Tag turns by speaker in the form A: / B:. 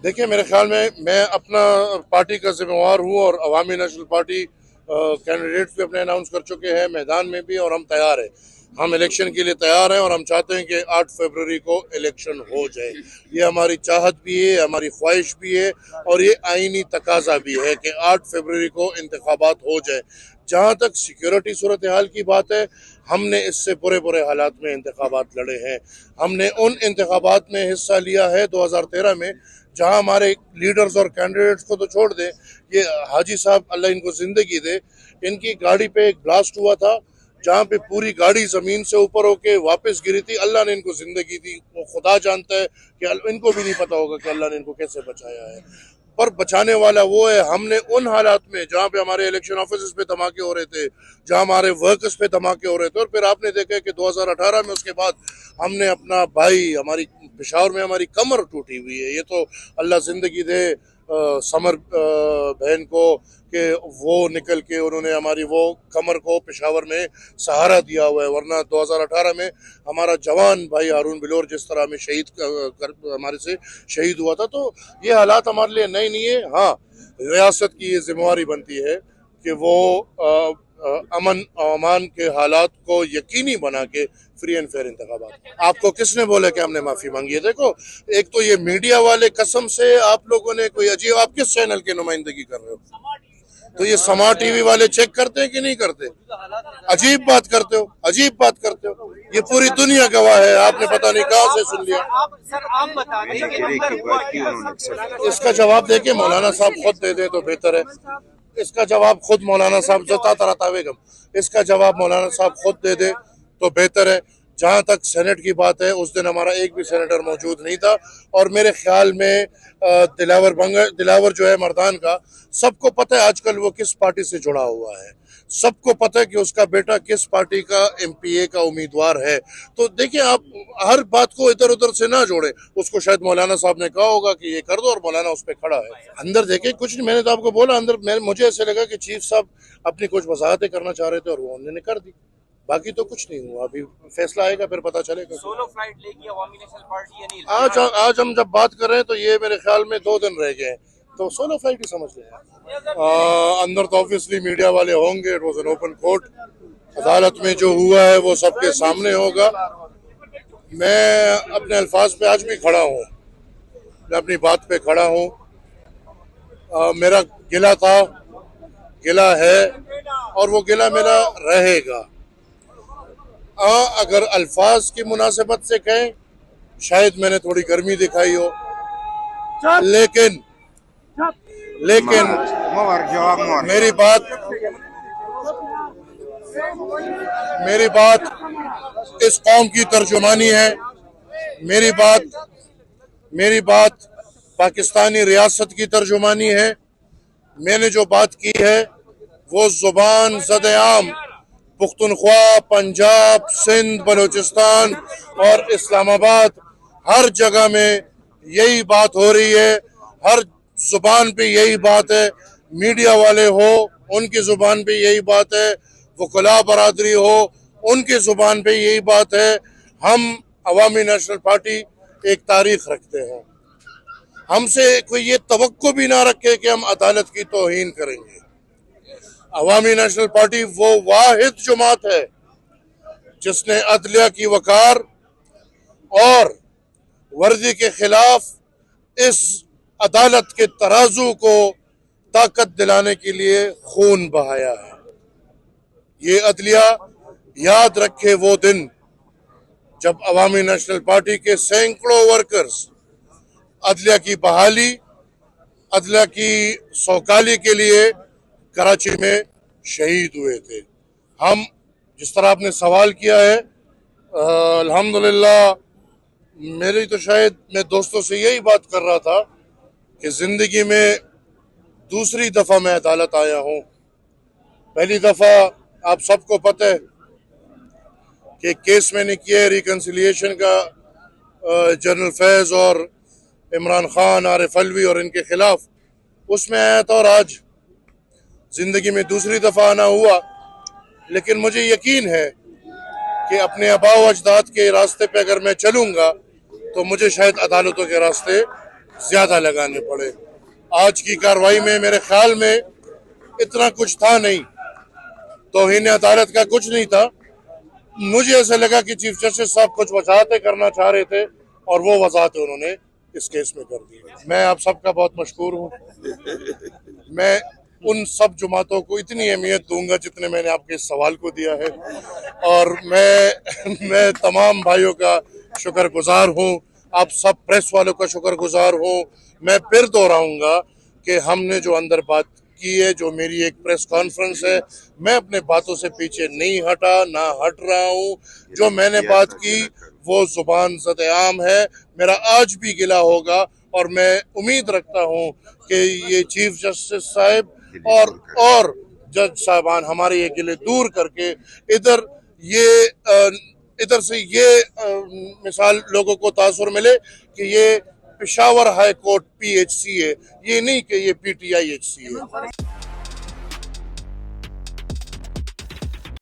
A: देखिए, मेरे ख्याल में मैं अपना पार्टी का जिम्मेवार हूँ और अवामी नेशनल पार्टी कैंडिडेट्स भी अपने अनाउंस कर चुके हैं मैदान में भी, और हम तैयार हैं। हम इलेक्शन के लिए तैयार हैं और हम चाहते हैं कि 8 फरवरी को इलेक्शन हो जाए। ये हमारी चाहत भी है, हमारी ख्वाहिश भी है और ये आईनी तकाजा भी है कि 8 फरवरी को इंतखाबात हो जाए। जहाँ तक सिक्योरिटी सूरत हाल की बात है, हमने इससे बुरे बुरे हालात में इंतखाबात लड़े हैं। हमने उन इंतखाबात में हिस्सा लिया है 2013 में, जहां हमारे लीडर्स और कैंडिडेट्स को तो छोड़ दे, ये हाजी साहब अल्लाह इनको जिंदगी दे, इनकी गाड़ी पे एक ब्लास्ट हुआ था जहां पे पूरी गाड़ी जमीन से ऊपर होके वापस गिरी थी। अल्लाह ने इनको जिंदगी दी, वो खुदा जानता है कि इनको भी नहीं पता होगा कि अल्लाह ने इनको कैसे बचाया है, पर बचाने वाला वो है। हमने उन हालात में जहाँ पे हमारे इलेक्शन ऑफिस पे धमाके हो रहे थे, जहाँ हमारे वर्कर्स पे धमाके हो रहे थे, और फिर आपने देखा कि 2018 में उसके बाद हमने अपना भाई, हमारी पेशावर में हमारी कमर टूटी हुई है। ये तो अल्लाह जिंदगी दे समर बहन को कि वो निकल के उन्होंने हमारी वो कमर को पेशावर में सहारा दिया हुआ है, वरना 2018 में हमारा जवान भाई हारून बिलोर जिस तरह हमें शहीद हमारे से शहीद हुआ था। तो ये हालात हमारे लिए नए नहीं है। हाँ, रियासत की ये जिम्मेवारी बनती है कि वो अमन अमान के हालात को यकीनी बना के फ्री एंड फेयर इंतखाबात। आपको किसने बोला कि हमने माफी मांगी है? देखो, एक तो ये मीडिया वाले कसम से आप लोगों ने कोई अजीब, आप किस चैनल की नुमाइंदगी कर रहे हो? तो ये समा टीवी वाले चेक करते हैं कि नहीं करते? अजीब बात करते हो, अजीब बात करते हो। ये पूरी दुनिया गवाह है, आपने पता नहीं कहाँ से सुन लिया। इसका जवाब देके मौलाना साहब खुद दे दे तो बेहतर है। इसका जवाब खुद मौलाना साहब जता तरता बेगम, इसका जवाब मौलाना साहब खुद दे दे तो बेहतर है। जहां तक सेनेट की बात है, उस दिन हमारा एक भी सेनेटर मौजूद नहीं था, और मेरे ख्याल में दिलावर जो है मर्दान का, सबको पता है आजकल वो किस पार्टी से जुड़ा हुआ है। सबको पता है कि उसका बेटा किस पार्टी का एमपीए का उम्मीदवार है। तो देखिए, आप हर बात को इधर उधर से ना जोड़े। उसको शायद मौलाना साहब ने कहा होगा कि ये कर दो, और मौलाना उस पर खड़ा है। अंदर देखे कुछ नहीं, मैंने तो आपको बोला अंदर मुझे ऐसे लगा कि चीफ साहब अपनी कुछ वजाहतें करना चाह रहे थे और वो उन्होंने कर दी। बाकी तो कुछ नहीं हुआ, अभी फैसला आएगा फिर पता चलेगा।
B: सोलो फ्लाइट लेगी अवामी नेशनल पार्टी या नहीं?
A: आज हम जब बात कर रहे हैं तो ये मेरे ख्याल में 2 दिन रह गए हैं, तो सोलो फ्लाइट ही समझ लें। अंदर तो ऑब्वियसली मीडिया वाले होंगे, it was an open court. अदालत में जो हुआ है वो सबके सामने होगा। मैं अपने अल्फाज पे आज भी खड़ा हूँ, मैं अपनी बात पे खड़ा हूँ। मेरा गिला था, गिला है, और वो गिला मेरा रहेगा। अगर अल्फाज की मुनासिबत से कहें, शायद मैंने थोड़ी गर्मी दिखाई हो, लेकिन मेरी बात इस कौम की तर्जुमानी है। मेरी बात पाकिस्तानी रियासत की तर्जुमानी है। मैंने जो बात की है वो जुबान ज़द-ए-आम पुख्तनख्वा, पंजाब, सिंध, बलूचिस्तान और इस्लामाबाद, हर जगह में यही बात हो रही है। हर जुबान पे यही बात है। मीडिया वाले हो, उनकी जुबान पे यही बात है। वकला बरादरी हो, उनकी जुबान पे यही बात है। हम अवामी नेशनल पार्टी एक तारीख रखते हैं। हमसे कोई ये तवक्को भी ना रखे कि हम अदालत की तौहीन करेंगे। अवामी नेशनल पार्टी वो वाहिद जमात है जिसने अदलिया की वकार और वर्दी के खिलाफ इस अदालत के तराजू को ताकत दिलाने के लिए खून बहाया है। ये अदलिया याद रखे वो दिन जब अवामी नेशनल पार्टी के सैकड़ों वर्कर्स अदलिया की बहाली, अदलिया की सौकाली के लिए कराची में शहीद हुए थे। हम, जिस तरह आपने सवाल किया है, अल्हम्दुलिल्लाह, मेरी तो शायद मैं दोस्तों से यही बात कर रहा था कि जिंदगी में दूसरी दफा मैं अदालत आया हूँ। पहली दफा आप सबको पता है कि केस मैंने किया है रिकन्सिलिएशन का, जनरल फैज और इमरान खान, आरिफ अलवी और इनके खिलाफ, उसमें आया था। और आज जिंदगी में दूसरी दफा आना हुआ, लेकिन मुझे यकीन है कि अपने आबा व अजदाद के रास्ते पे अगर मैं चलूंगा तो मुझे शायद अदालतों के रास्ते ज्यादा लगाने पड़े। आज की कार्रवाई में मेरे ख्याल में इतना कुछ था नहीं, तौहीन अदालत का कुछ नहीं था। मुझे ऐसा लगा कि चीफ जस्टिस साहब कुछ वजाहतें करना चाह रहे थे और वो वजाहतें उन्होंने इस केस में कर दी। मैं आप सबका बहुत मशकूर हूँ। मैं उन सब जुमातों को इतनी अहमियत दूंगा जितने मैंने आपके इस सवाल को दिया है, और मैं तमाम भाइयों का शुक्रगुजार हूँ, आप सब प्रेस वालों का शुक्रगुजार हूँ। मैं फिर दोहराऊंगा कि हमने जो अंदर बात की है, जो मेरी एक प्रेस कॉन्फ्रेंस है, मैं अपने बातों से पीछे नहीं हटा, ना हट रहा हूँ। जो मैंने बात की वो जुबान ज़द-ए-आम है, मेरा आज भी गिला होगा, और मैं उम्मीद रखता हूँ कि ये चीफ जस्टिस साहब और जज साहबान हमारे ये गिले दूर करके इधर इधर से ये मिसाल लोगों को तासुर मिले कि ये पेशावर हाई कोर्ट PHC है, ये नहीं कि ये PTIHC है।